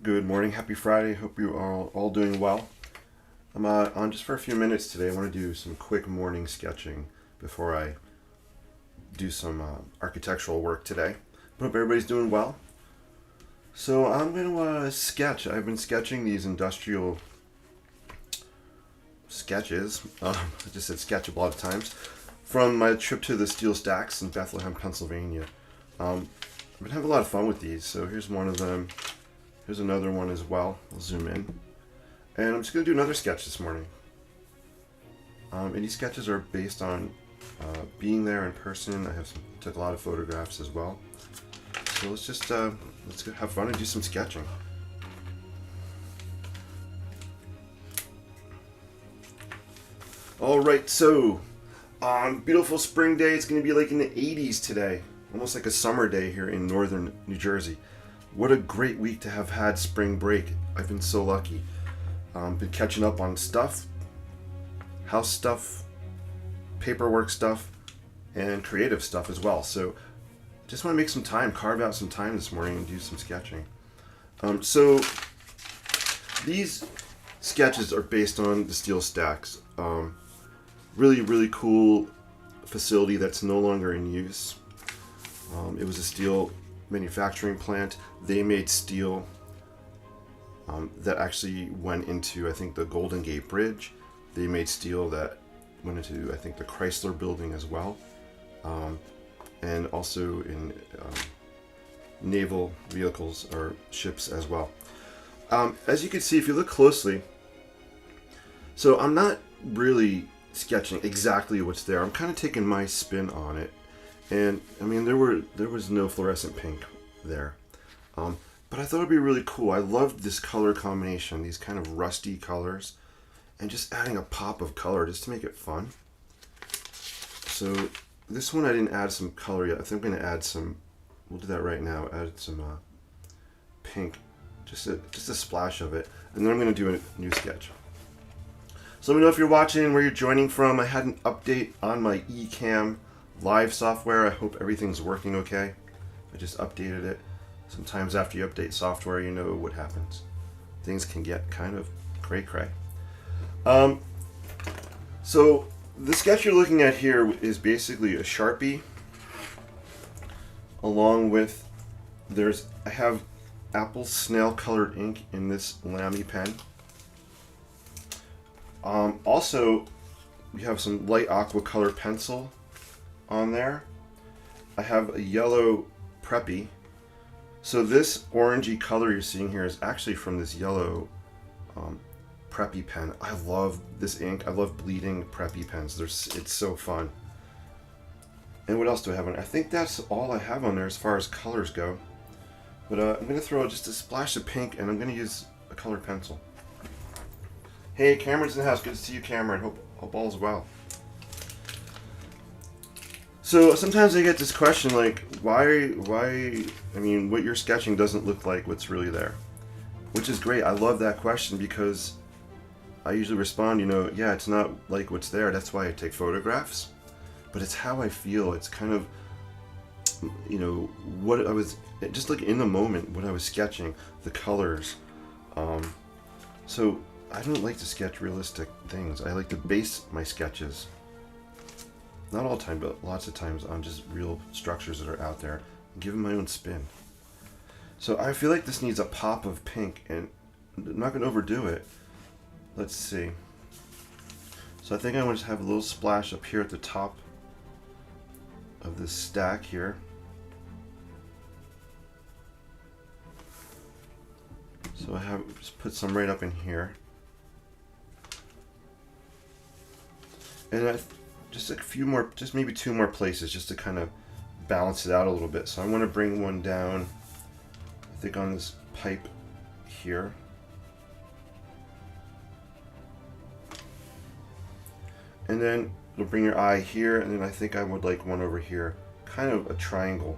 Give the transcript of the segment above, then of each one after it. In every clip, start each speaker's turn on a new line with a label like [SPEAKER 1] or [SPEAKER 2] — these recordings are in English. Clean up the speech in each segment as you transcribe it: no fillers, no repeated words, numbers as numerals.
[SPEAKER 1] Good morning, happy Friday. Hope you are all doing well. I'm on just for a few minutes today. I want to do some quick morning sketching before I do some architectural work today. But hope everybody's doing well. So I'm going to sketch. I've been sketching these industrial sketches. I just said sketch a lot of times. From my trip to the steel stacks in Bethlehem, Pennsylvania. I've been having a lot of fun with these. So here's one of them. Here's another one as well. I'll zoom in. And I'm just going to do another sketch this morning. And these sketches are based on being there in person. Took a lot of photographs as well. So let's have fun and do some sketching. All right, so beautiful spring day. It's going to be like in the 80s today, almost like a summer day here in northern New Jersey. What a great week to have had spring break. I've been so lucky. Been catching up on stuff, house stuff, paperwork stuff, and creative stuff as well. So just want to make some time, carve out some time this morning and do some sketching. So these sketches are based on the steel stacks. Really, really cool facility that's no longer in use. It was a steel manufacturing plant. They made steel that actually went into, I think, the Golden Gate Bridge. They made steel that went into, I think, the Chrysler building as well. And also in naval vehicles or ships as well. As you can see, if you look closely, so I'm not really sketching exactly what's there. I'm kind of taking my spin on it. And I mean, there was no fluorescent pink there, but I thought it'd be really cool. I loved this color combination, these kind of rusty colors, and just adding a pop of color just to make it fun. So this one I didn't add some color yet. I think I'm gonna add some. We'll do that right now. Add some pink, just a splash of it, and then I'm gonna do a new sketch. So let me know if you're watching, where you're joining from. I had an update on my Ecamm live software. I hope everything's working okay. I just updated it. Sometimes after you update software, you know what happens. Things can get kind of cray-cray. So the sketch you're looking at here is basically a Sharpie, along with I have apple snail colored ink in this Lamy pen. Also, we have some light aqua color pencil on there. I have a yellow Preppy. So this orangey color you're seeing here is actually from this yellow Preppy pen. I love this ink. I love bleeding Preppy pens. It's so fun. And what else do I have on? I think that's all I have on there as far as colors go. But I'm going to throw just a splash of pink, and I'm going to use a colored pencil. Hey, Cameron's in the house. Good to see you, Cameron. Hope all's well. So sometimes I get this question like, why, I mean, what you're sketching doesn't look like what's really there. Which is great. I love that question because I usually respond, yeah, it's not like what's there. That's why I take photographs. But it's how I feel. It's kind of, what I was, just like in the moment, when I was sketching, the colors. So I don't like to sketch realistic things. I like to base my sketches, not all the time, but lots of times, on just real structures that are out there, and give them my own spin. So I feel like this needs a pop of pink, and I'm not going to overdo it. Let's see. So I think I want to have a little splash up here at the top of this stack here. So I have just put some right up in here. And just a few more, just maybe two more places, just to kind of balance it out a little bit. So I want to bring one down, I think on this pipe here. And then it'll bring your eye here, and then I think I would like one over here, kind of a triangle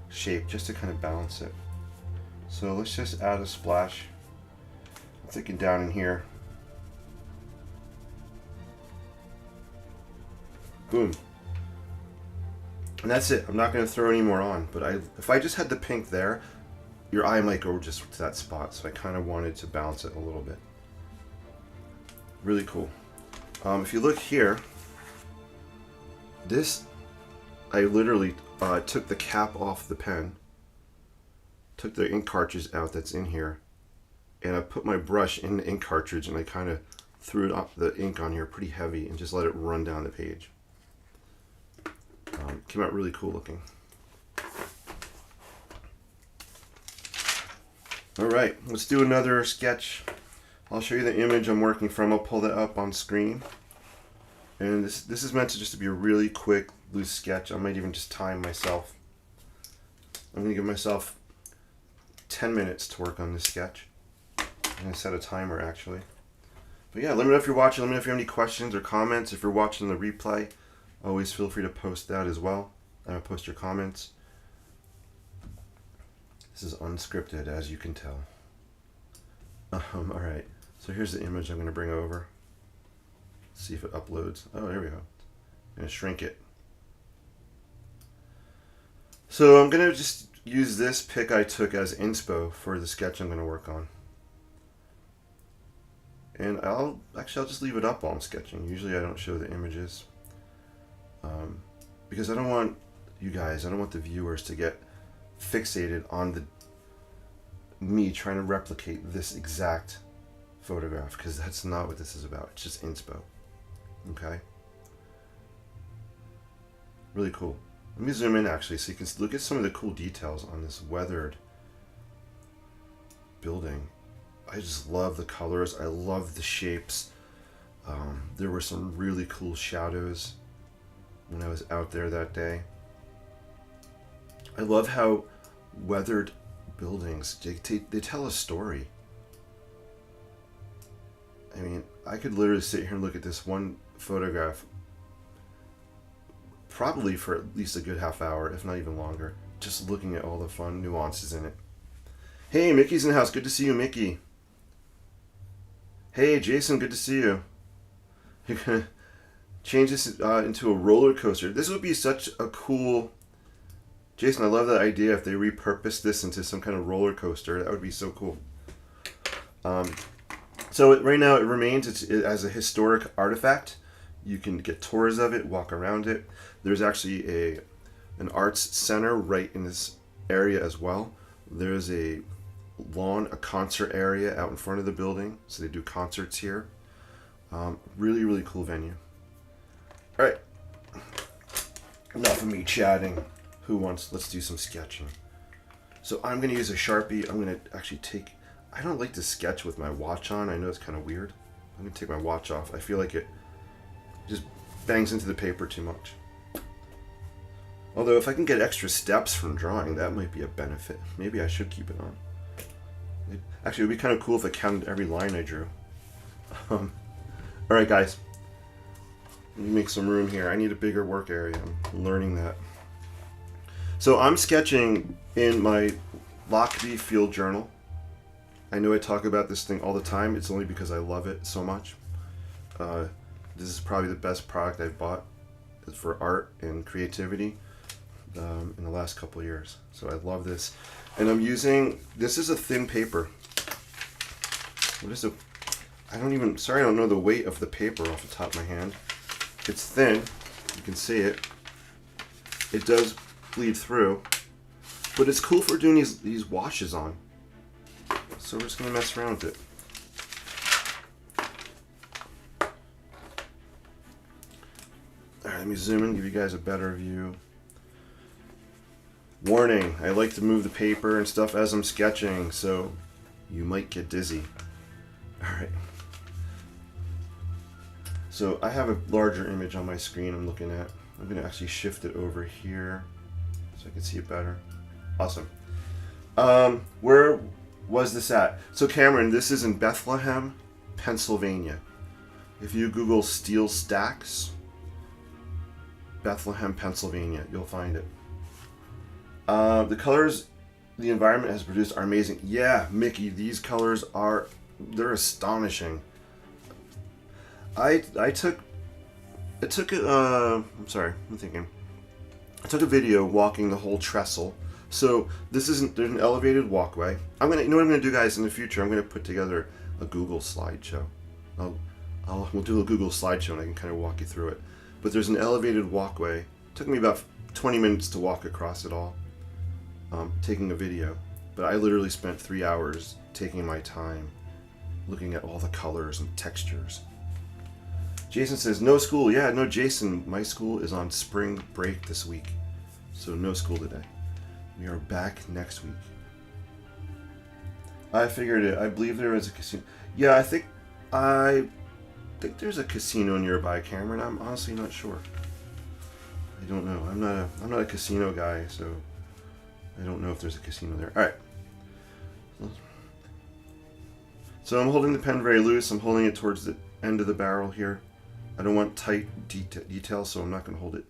[SPEAKER 1] shape, just to kind of balance it. So let's just add a splash. I'm thinking down in here. Boom. And that's it. I'm not going to throw any more on, but if I just had the pink there, your eye might go just to that spot, so I kind of wanted to balance it a little bit. Really cool. If you look here, this, I literally took the cap off the pen, took the ink cartridge out that's in here, and I put my brush in the ink cartridge and I kind of threw it up, the ink on here pretty heavy, and just let it run down the page. Came out really cool looking. Alright, let's do another sketch. I'll show you the image I'm working from. I'll pull that up on screen. And this is meant to just be a really quick, loose sketch. I might even just time myself. I'm going to give myself 10 minutes to work on this sketch. I'm going to set a timer actually. But yeah, let me know if you're watching. Let me know if you have any questions or comments. If you're watching the replay, always feel free to post that as well. Post your comments. This is unscripted, as you can tell. Alright, so here's the image I'm going to bring over. See if it uploads. Oh, there we go. I'm going to shrink it. So I'm going to just use this pic I took as inspo for the sketch I'm going to work on. And I'll just leave it up while I'm sketching. Usually I don't show the images. Because I don't want you guys, I don't want the viewers to get fixated on me trying to replicate this exact photograph, because that's not what this is about. It's just inspo. Okay? Really cool. Let me zoom in actually so you can look at some of the cool details on this weathered building. I just love the colors. I love the shapes. There were some really cool shadows when I was out there that day. I love how weathered buildings, they tell a story. I mean, I could literally sit here and look at this one photograph probably for at least a good half hour, if not even longer, just looking at all the fun nuances in it. Hey, Mickey's in the house. Good to see you, Mickey. Hey, Jason, good to see you. You're gonna change this into a roller coaster. This would be such a cool... Jason, I love that idea. If they repurposed this into some kind of roller coaster, that would be so cool. So right now it remains as a historic artifact. You can get tours of it, walk around it. There's actually an arts center right in this area as well. There's a lawn, a concert area out in front of the building, so they do concerts here. Really, really cool venue. All right, enough of me chatting. Let's do some sketching. So I'm going to use a Sharpie. I'm going to actually I don't like to sketch with my watch on. I know it's kind of weird. I'm going to take my watch off. I feel like it just bangs into the paper too much. Although if I can get extra steps from drawing, that might be a benefit. Maybe I should keep it on. Actually, it would be kind of cool if I counted every line I drew. Alright guys, let me make some room here. I need a bigger work area. I'm learning that. So I'm sketching in my Lockbee field journal. I know I talk about this thing all the time. It's only because I love it so much. This is probably the best product I've bought for art and creativity in the last couple of years. So I love this. And I'm using, this is a thin paper. What is it? Sorry I don't know the weight of the paper off the top of my hand. It's thin. You can see it. It does bleed through, but it's cool for doing these washes on. So we're just gonna mess around with it. All right, let me zoom in, give you guys a better view. Warning: I like to move the paper and stuff as I'm sketching, so you might get dizzy. All right. So I have a larger image on my screen I'm looking at. I'm gonna actually shift it over here so I can see it better. Awesome. Where was this at? So Cameron, this is in Bethlehem, Pennsylvania. If you Google steel stacks, Bethlehem, Pennsylvania, you'll find it. The colors the environment has produced are amazing. Yeah, Mickey, these colors they're astonishing. I'm sorry, I'm thinking. I took a video walking the whole trestle So this isn't, there's an elevated walkway. You know what I'm gonna do, guys, in the future? I'm gonna put together a Google slideshow. We'll do a Google slideshow and I can kind of walk you through it. But there's an elevated walkway. It took me about 20 minutes to walk across it all, taking a video. But I literally spent 3 hours taking my time, looking at all the colors and textures. Jason says, no school. Yeah, no, Jason, my school is on spring break this week. So no school today. We are back next week. I figured it. I believe there is a casino. Yeah, I think there's a casino nearby, Cameron. I'm honestly not sure. I don't know. I'm not a casino guy, so I don't know if there's a casino there. All right. So I'm holding the pen very loose. I'm holding it towards the end of the barrel here. I don't want tight detail, so I'm not going to hold it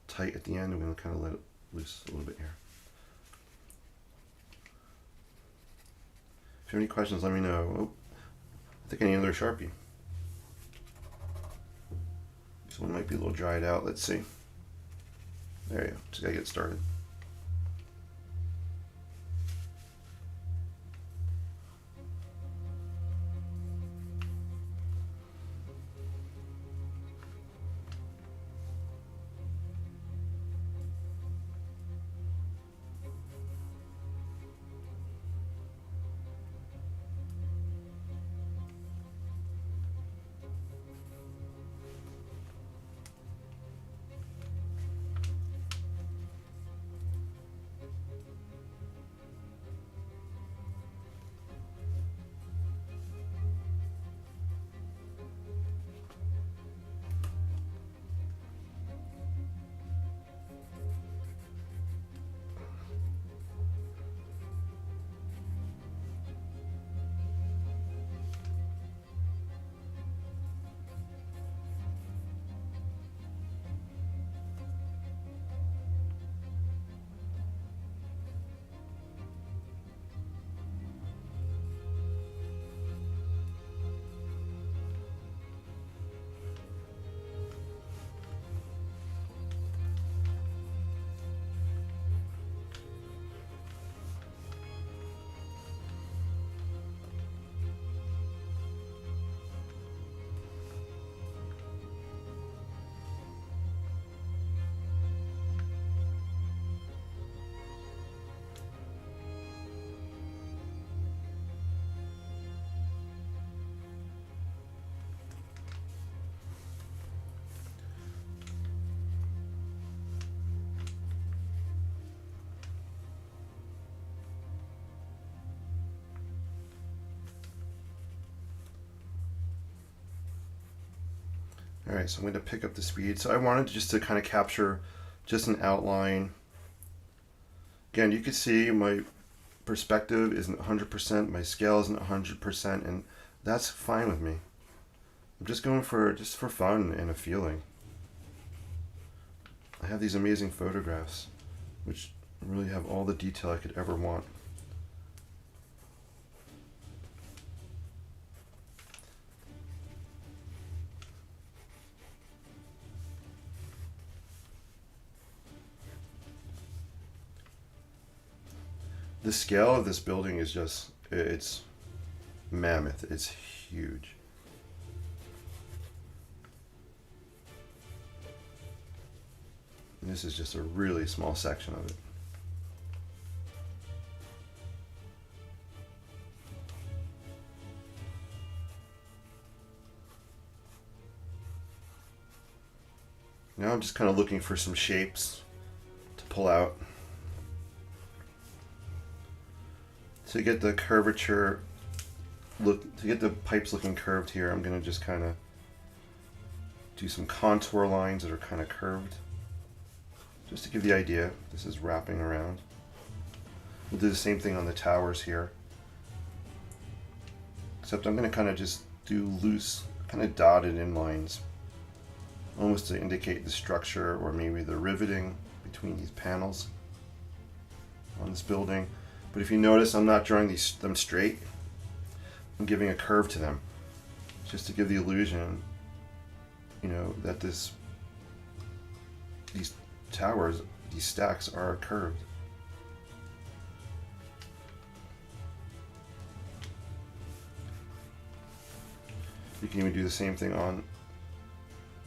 [SPEAKER 1] tight at the end. I'm going to kind of let it loose a little bit here. If you have any questions, let me know. Oh, I think I need another Sharpie. This one might be a little dried out. Let's see. There you go. Just got to get started. All right, so I'm going to pick up the speed. So I wanted just to kind of capture just an outline. Again, you can see my perspective isn't 100%, my scale isn't 100%, and that's fine with me. I'm just going for fun and a feeling. I have these amazing photographs, which really have all the detail I could ever want. The scale of this building is just, it's mammoth. It's huge. And this is just a really small section of it. Now I'm just kind of looking for some shapes to pull out. To get the curvature to get the pipes looking curved here, I'm going to just kind of do some contour lines that are kind of curved. Just to give the idea, this is wrapping around. We'll do the same thing on the towers here. Except I'm going to kind of just do loose, kind of dotted in lines. Almost to indicate the structure or maybe the riveting between these panels on this building. But if you notice, I'm not drawing them straight. I'm giving a curve to them, just to give the illusion, you know, that these towers, these stacks are curved. You can even do the same thing on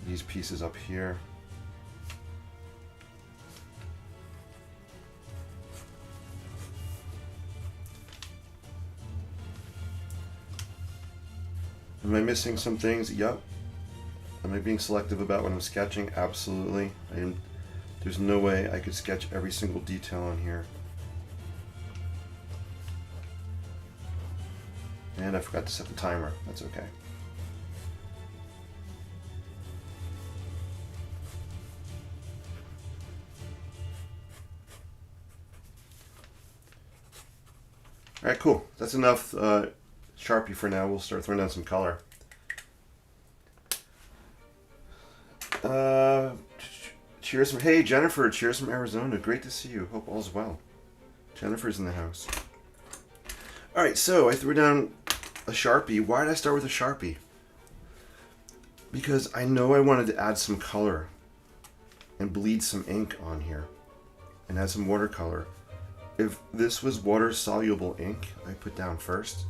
[SPEAKER 1] these pieces up here. Am I missing some things? Yep. Am I being selective about when I'm sketching? Absolutely. There's no way I could sketch every single detail on here. And I forgot to set the timer. That's okay. All right, cool. That's enough Sharpie for now. We'll start throwing down some color. Cheers from, hey Jennifer, cheers from Arizona. Great to see you. Hope all's well. Jennifer's in the house. All right, so I threw down a Sharpie. Why did I start with a Sharpie? Because I know I wanted to add some color and bleed some ink on here and add some watercolor. If this was water soluble ink, I put down first.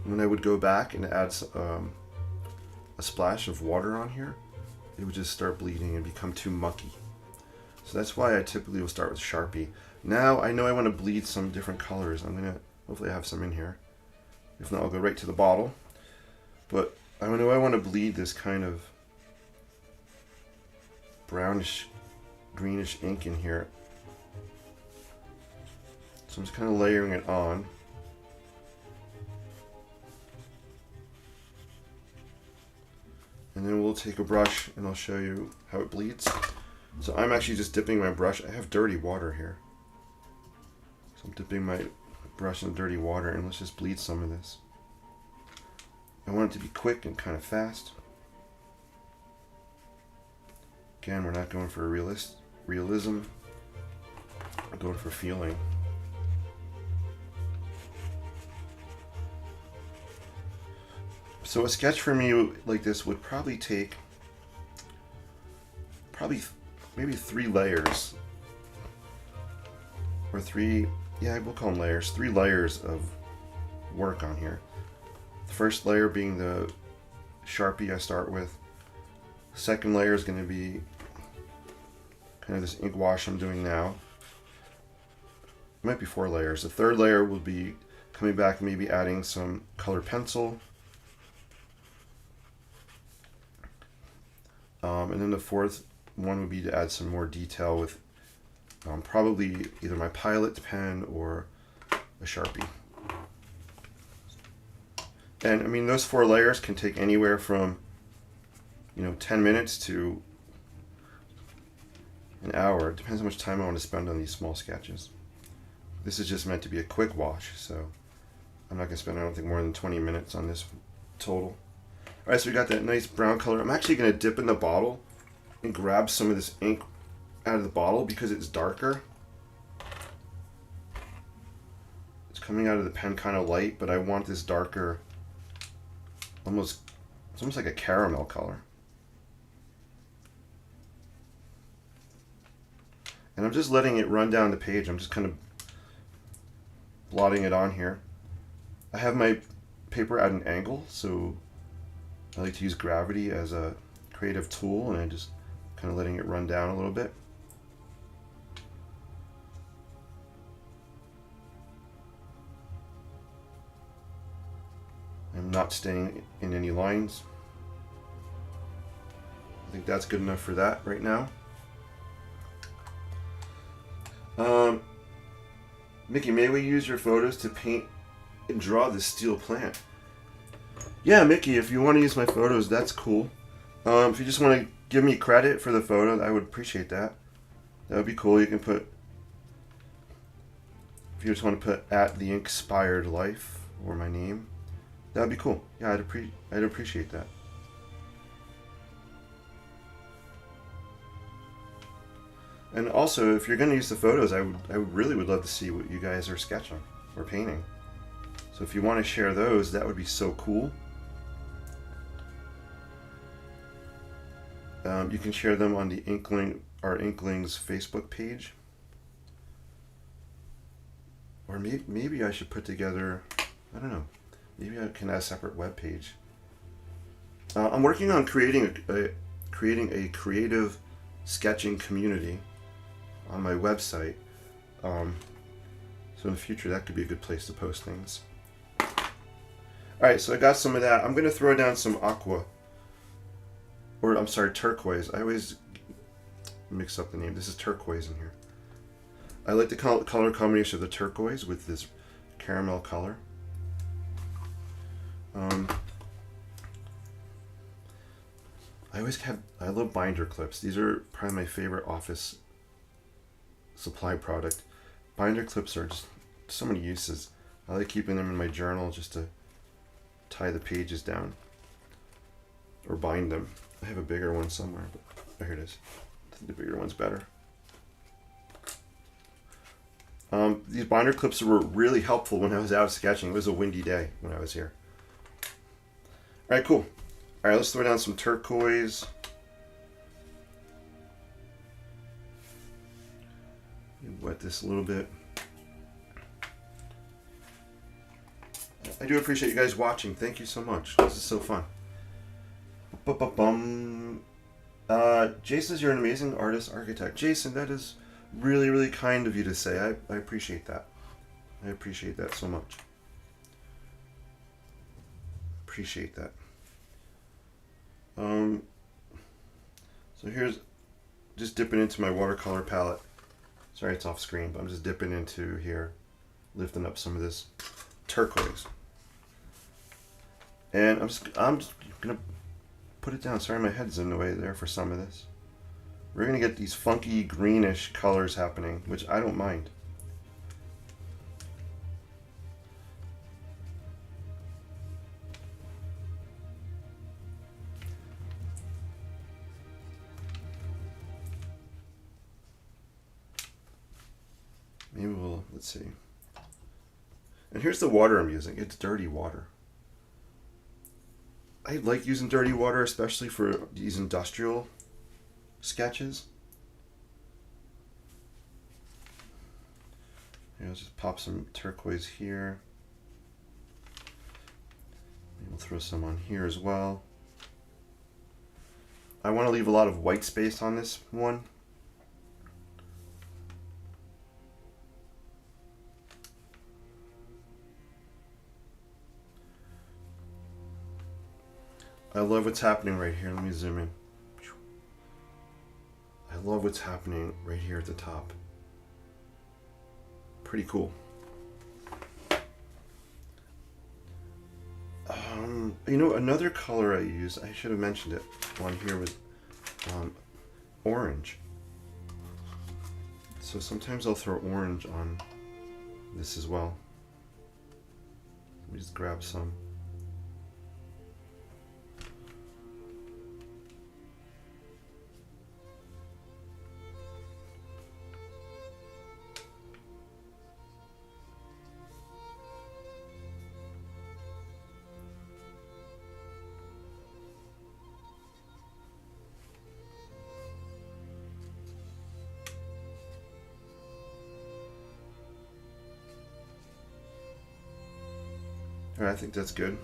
[SPEAKER 1] When I would go back and add a splash of water on here, it would just start bleeding and become too mucky. So that's why I typically will start with Sharpie. Now I know I want to bleed some different colors. I'm gonna, hopefully I have some in here. If not, I'll go right to the bottle. But I know I want to bleed this kind of brownish, greenish ink in here. So I'm just kind of layering it on. And then we'll take a brush and I'll show you how it bleeds. So I'm actually just dipping my brush. I have dirty water here. So I'm dipping my brush in dirty water and let's just bleed some of this. I want it to be quick and kind of fast. Again, we're not going for realism. We're going for feeling. So a sketch for me like this would probably take maybe 3 layers. Or 3, yeah, we'll call them layers. 3 layers of work on here. The first layer being the Sharpie I start with. Second layer is going to be kind of this ink wash I'm doing now. It might be 4 layers. The third layer will be coming back and maybe adding some colored pencil. And then the fourth one would be to add some more detail with probably either my Pilot pen or a Sharpie. And I mean, those 4 layers can take anywhere from 10 minutes to an hour. It depends how much time I want to spend on these small sketches. This is just meant to be a quick wash, so I'm not going to spend, I don't think, more than 20 minutes on this total. Alright, so we got that nice brown color. I'm actually going to dip in the bottle and grab some of this ink out of the bottle because it's darker. It's coming out of the pen kind of light, but I want this darker, it's almost like a caramel color. And I'm just letting it run down the page. I'm just kind of blotting it on here. I have my paper at an angle, so I like to use gravity as a creative tool, and I'm just kind of letting it run down a little bit. I'm not staying in any lines. I think that's good enough for that right now. Mickey, may we use your photos to paint and draw this steel plant? Yeah, Mickey, if you want to use my photos, that's cool. If you just want to give me credit for the photo, I would appreciate that. That would be cool. You can put, if you just want to put at the Inkspired Life or my name, that would be cool. Yeah, I'd appreciate that. And also, if you're going to use the photos, I really would love to see what you guys are sketching or painting. So if you want to share those, that would be so cool. You can share them on the our Inklings Facebook page. Or maybe I should put together, I don't know, maybe I can add a separate web page I'm working on creating a creative sketching community on my website. So in the future, that could be a good place to post things. Alright, so I got some of that. I'm going to throw down some aqua. Or, I'm sorry, turquoise. I always mix up the name. This is turquoise in here. I like the color combination of the turquoise with this caramel color. I love binder clips. These are probably my favorite office supply product. Binder clips are just so many uses. I like keeping them in my journal just to tie the pages down or bind them. I have a bigger one somewhere, but oh, here it is. I think the bigger one's better. These binder clips were really helpful when I was out sketching. It was a windy day when I was here. All right, cool. All right, let's throw down some turquoise. Wet this a little bit. I do appreciate you guys watching. Thank you so much. This is so fun. Jason says you're an amazing artist, architect. Jason, that is really, really kind of you to say. I appreciate that. I appreciate that so much. Appreciate that. So here's just dipping into my watercolor palette. Sorry it's off screen, but I'm just dipping into here, lifting up some of this turquoise. And I'm just gonna put it down. Sorry, my head's in the way there for some of this. We're gonna get these funky greenish colors happening, which I don't mind. Maybe we'll, let's see. And here's the water I'm using. It's dirty water. I like using dirty water, especially for these industrial sketches. Here, I'll just pop some turquoise here. Maybe we'll throw some on here as well. I want to leave a lot of white space on this one. I love what's happening right here. Let me zoom in. I love what's happening right here at the top. Pretty cool. You know, another color I use, I should have mentioned it on here, was orange. So sometimes I'll throw orange on this as well. Let me just grab some. Alright, I think that's good.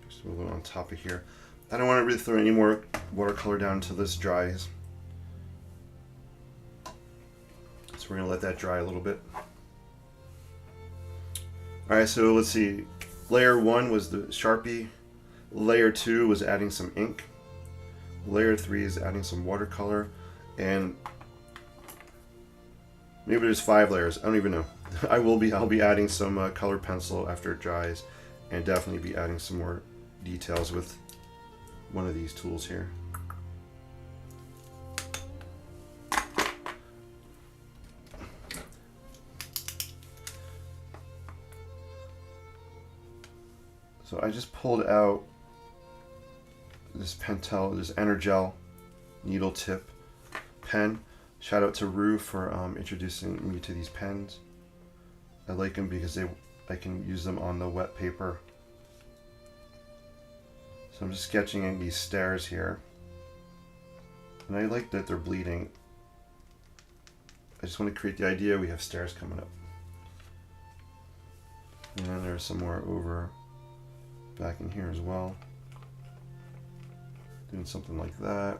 [SPEAKER 1] Just a little on top of here. I don't want to really throw any more watercolor down until this dries. So we're going to let that dry a little bit. Alright, so let's see. Layer 1 was the Sharpie. Layer 2 was adding some ink. Layer 3 is adding some watercolor. And maybe there's 5 layers. I don't even know. I'll be adding some color pencil after it dries, and definitely be adding some more details with one of these tools here. So I just pulled out this Pentel, this Energel needle tip pen. Shout out to Rue for introducing me to these pens. I like them because I can use them on the wet paper. So I'm just sketching in these stairs here. And I like that they're bleeding. I just want to create the idea we have stairs coming up. And then there's some more over back in here as well. Doing something like that.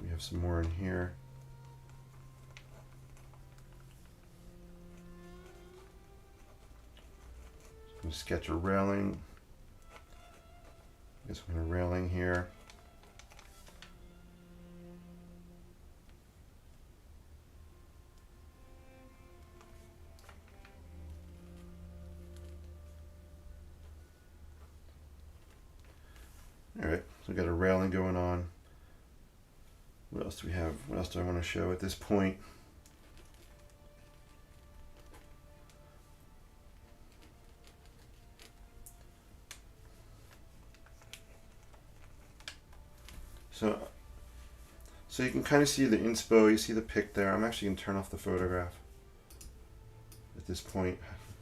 [SPEAKER 1] We have some more in here. I'm going to sketch a railing. I guess we're going to railing here. Alright, so we've got a railing going on. What else do we have? What else do I want to show at this point? So you can kind of see the inspo, you see the pic there. I'm actually going to turn off the photograph at this point.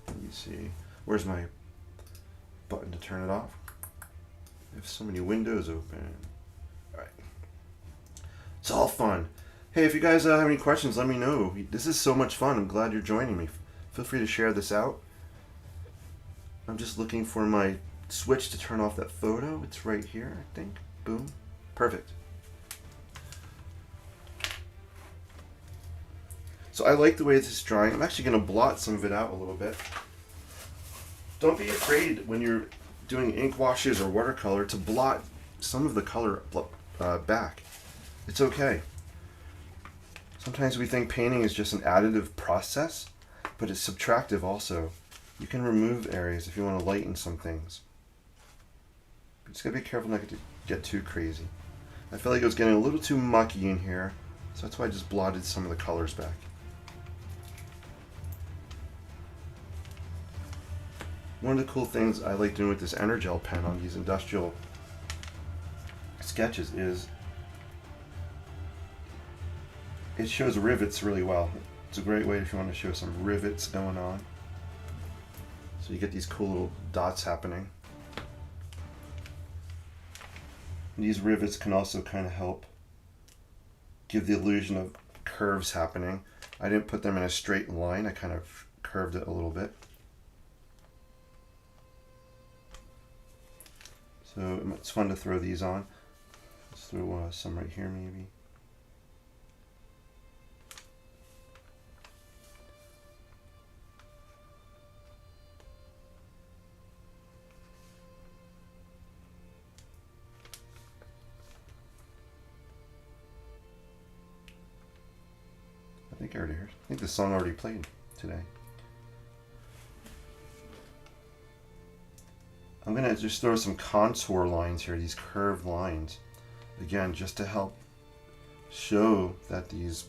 [SPEAKER 1] Let me see. Where's my button to turn it off? I have so many windows open. Alright. It's all fun. Hey, if you guys have any questions, let me know. This is so much fun. I'm glad you're joining me. Feel free to share this out. I'm just looking for my switch to turn off that photo. It's right here, I think. Boom. Perfect. So I like the way this is drawing. I'm actually going to blot some of it out a little bit. Don't be afraid when you're doing ink washes or watercolor to blot some of the color back. It's okay. Sometimes we think painting is just an additive process, but it's subtractive also. You can remove areas if you want to lighten some things. But just gotta be careful not to get too crazy. I felt like it was getting a little too mucky in here, so that's why I just blotted some of the colors back. One of the cool things I like doing with this Energel pen on these industrial sketches is it shows rivets really well. It's a great way if you want to show some rivets going on. So you get these cool little dots happening. And these rivets can also kind of help give the illusion of curves happening. I didn't put them in a straight line, I kind of curved it a little bit. So it's fun to throw these on. Let's throw some right here maybe. I think I already heard. I think the song already played today. I'm going to just throw some contour lines here, these curved lines. Again, just to help show that these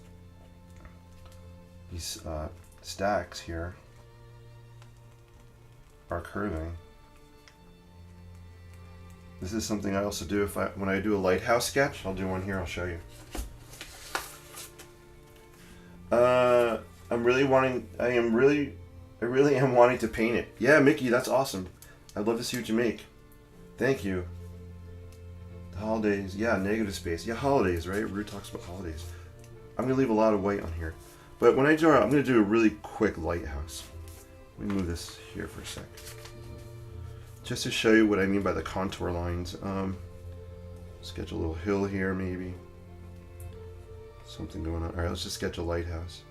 [SPEAKER 1] stacks here are curving. This is something I also do when I do a lighthouse sketch. I'll do one here, I'll show you. I really am wanting to paint it. Yeah, Mickey, that's awesome. I'd love to see what you make. Thank you. The holidays, yeah, negative space. Yeah, holidays, right? Rue talks about holidays. I'm gonna leave a lot of white on here. But when I draw, I'm gonna do a really quick lighthouse. Let me move this here for a sec. Just to show you what I mean by the contour lines. Sketch a little hill here, maybe. Something going on. Alright, let's just sketch a lighthouse.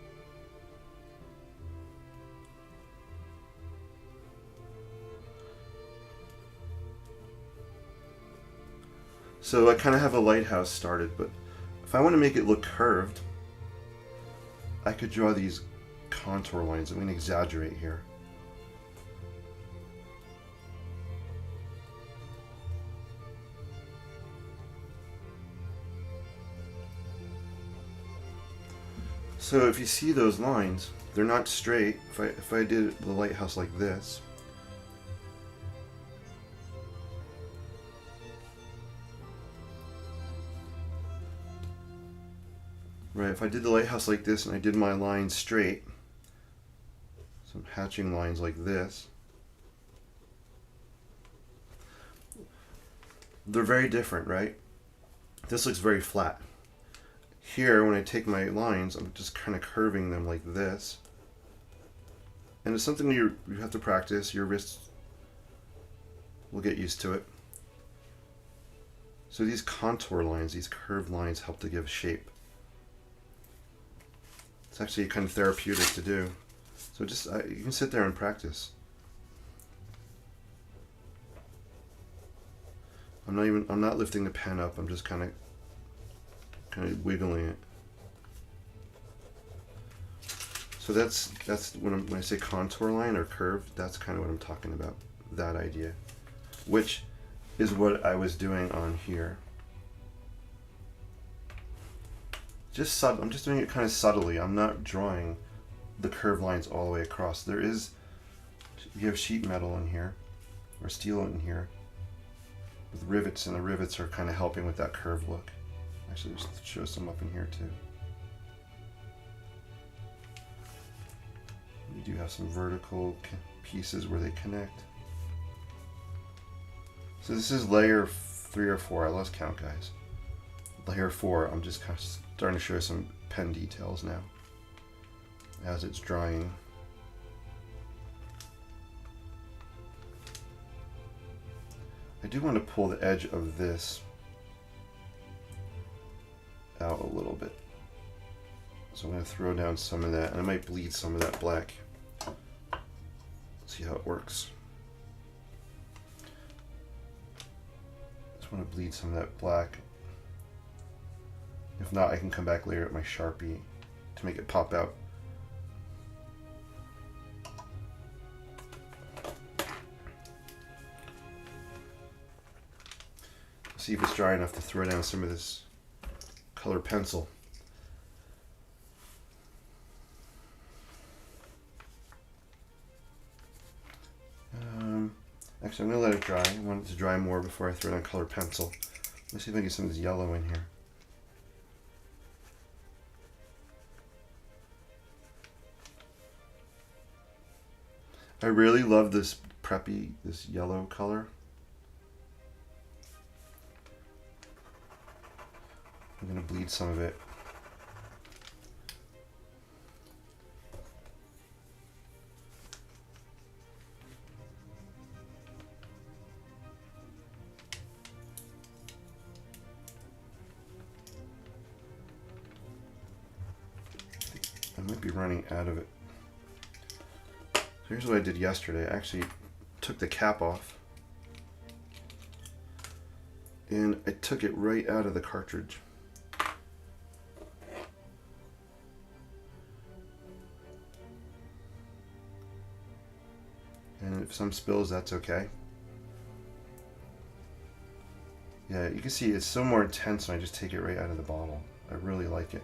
[SPEAKER 1] So I kind of have a lighthouse started, but if I want to make it look curved, I could draw these contour lines. I'm going to exaggerate here. So if you see those lines, they're not straight. If I did the lighthouse like this, right, if I did the lighthouse like this and I did my lines straight, some hatching lines like this, they're very different, right? This looks very flat. Here, when I take my lines, I'm just kind of curving them like this. And it's something you have to practice. Your wrists We'll get used to it. So these contour lines, these curved lines, help to give shape. It's actually kind of therapeutic to do. So just you can sit there and practice. I'm not lifting the pen up. I'm just kind of wiggling it. So that's when I say contour line or curve, that's kind of what I'm talking about. That idea, which is what I was doing on here. Just subtle. I'm just doing it kind of subtly. I'm not drawing the curved lines all the way across. You have sheet metal in here, or steel in here, with rivets, and the rivets are kind of helping with that curved look. Actually, just show some up in here too. You do have some vertical pieces where they connect. So this is layer 3 or 4. I lost count, guys. Layer 4. I'm just kind of starting to show some pen details now as it's drying. I do want to pull the edge of this out a little bit. So I'm going to throw down some of that, and I might bleed some of that black. See how it works. Just want to bleed some of that black. If not, I can come back later with my Sharpie to make it pop out. See if it's dry enough to throw down some of this colored pencil. Actually, I'm going to let it dry. I want it to dry more before I throw down colored pencil. Let's see if I can get some of this yellow in here. I really love this preppy, this yellow color. I'm going to bleed some of it. I might be running out of it. So here's what I did yesterday. I actually took the cap off and I took it right out of the cartridge. And if some spills, that's okay. Yeah, you can see it's so more intense when I just take it right out of the bottle. I really like it.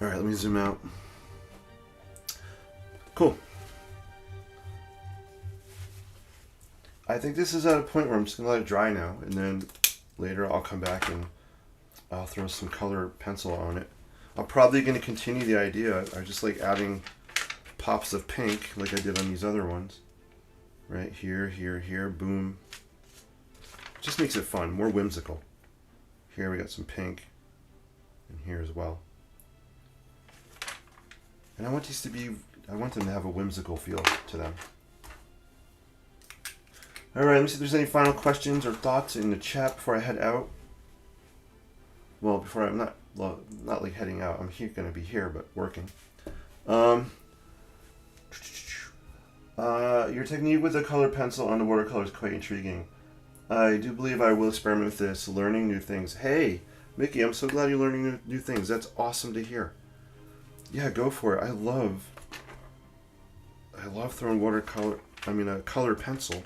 [SPEAKER 1] All right, let me zoom out. Cool. I think this is at a point where I'm just gonna let it dry now, and then later I'll come back and I'll throw some color pencil on it. I'm probably gonna continue the idea. I just like adding pops of pink like I did on these other ones. Right here, here, here, boom. Just makes it fun, more whimsical. Here we got some pink, and here as well. And I want these to be, I want them to have a whimsical feel to them. All right, let me see if there's any final questions or thoughts in the chat before I head out. Well, before I'm not like heading out. I'm going to be here, but working. Your technique with the colored pencil on the watercolor is quite intriguing. I do believe I will experiment with this, learning new things. Hey, Mickey, I'm so glad you're learning new things. That's awesome to hear. Yeah, go for it. I love throwing a color pencil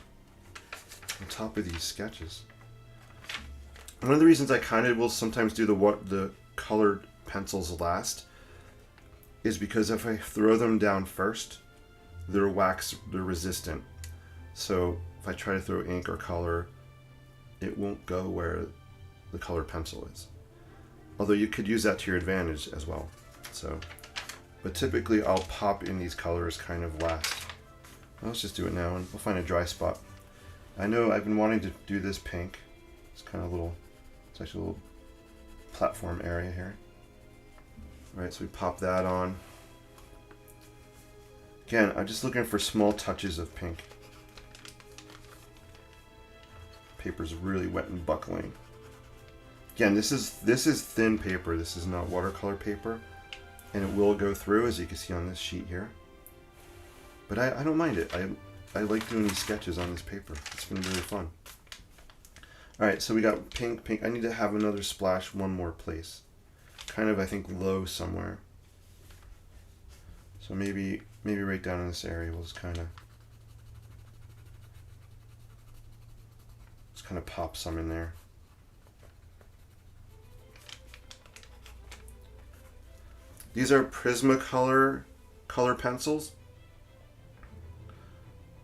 [SPEAKER 1] on top of these sketches. One of the reasons I kind of will sometimes do the colored pencils last is because if I throw them down first, they're resistant. So if I try to throw ink or color, it won't go where the colored pencil is. Although you could use that to your advantage as well. So, but typically I'll pop in these colors kind of last. Let's just do it now and we'll find a dry spot. I know I've been wanting to do this pink. It's kind of it's actually a little platform area here. All right, so we pop that on. Again, I'm just looking for small touches of pink. Paper's really wet and buckling. Again, this is thin paper. This is not watercolor paper, and it will go through, as you can see on this sheet here. But I don't mind it. I like doing these sketches on this paper. It's been really fun. All right, so we got pink, pink. I need to have another splash one more place. Kind of, I think, low somewhere. So maybe right down in this area, we'll just kind of pop some in there. These are Prismacolor color pencils.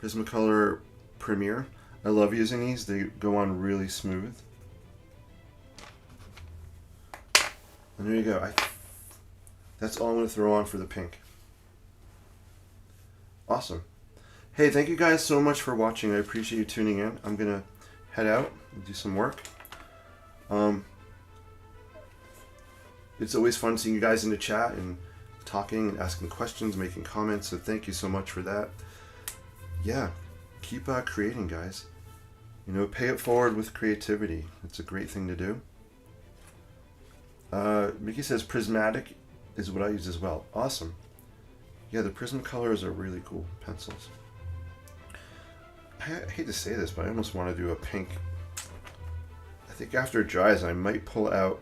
[SPEAKER 1] Prismacolor Premier. I love using these. They go on really smooth. And there you go. That's all I'm going to throw on for the pink. Awesome. Hey, thank you guys so much for watching. I appreciate you tuning in. I'm going to head out and do some work. It's always fun seeing you guys in the chat and talking and asking questions, making comments. So thank you so much for that. Yeah, keep creating, guys. You know, pay it forward with creativity. It's a great thing to do. Mickey says prismatic is what I use as well. Awesome. Yeah, the Prismacolors are really cool pencils. I hate to say this, but I almost want to do a pink. I think after it dries, I might pull out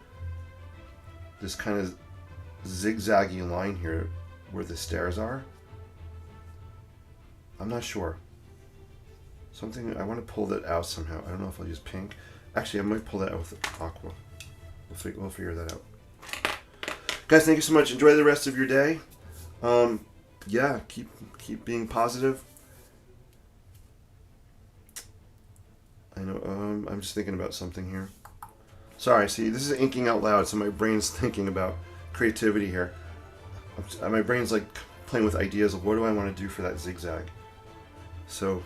[SPEAKER 1] this kind of zigzaggy line here where the stairs are. I'm not sure. I want to pull that out somehow. I don't know if I'll use pink. Actually, I might pull that out with aqua. We'll figure that out. Guys, thank you so much. Enjoy the rest of your day. Yeah, keep being positive. I know. I'm just thinking about something here. Sorry. See, this is inking out loud, so my brain's thinking about creativity here. My brain's like playing with ideas of what do I want to do for that zigzag. So,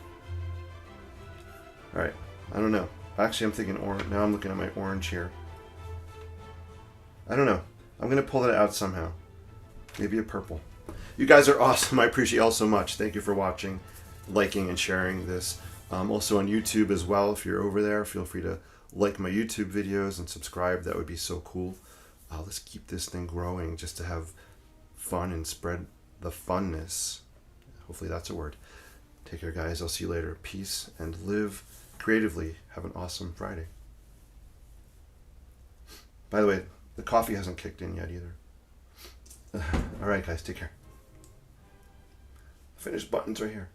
[SPEAKER 1] all right. I don't know. Actually, I'm thinking orange. Now I'm looking at my orange here. I don't know. I'm gonna pull that out somehow. Maybe a purple. You guys are awesome. I appreciate you all so much. Thank you for watching, liking, and sharing this. Also on YouTube as well. If you're over there, feel free to like my YouTube videos and subscribe. That would be so cool. Let's keep this thing growing just to have fun and spread the funness. Hopefully that's a word. Take care, guys. I'll see you later. Peace and live creatively. Have an awesome Friday. By the way, the coffee hasn't kicked in yet either. All right, guys. Take care. Finished buttons right here.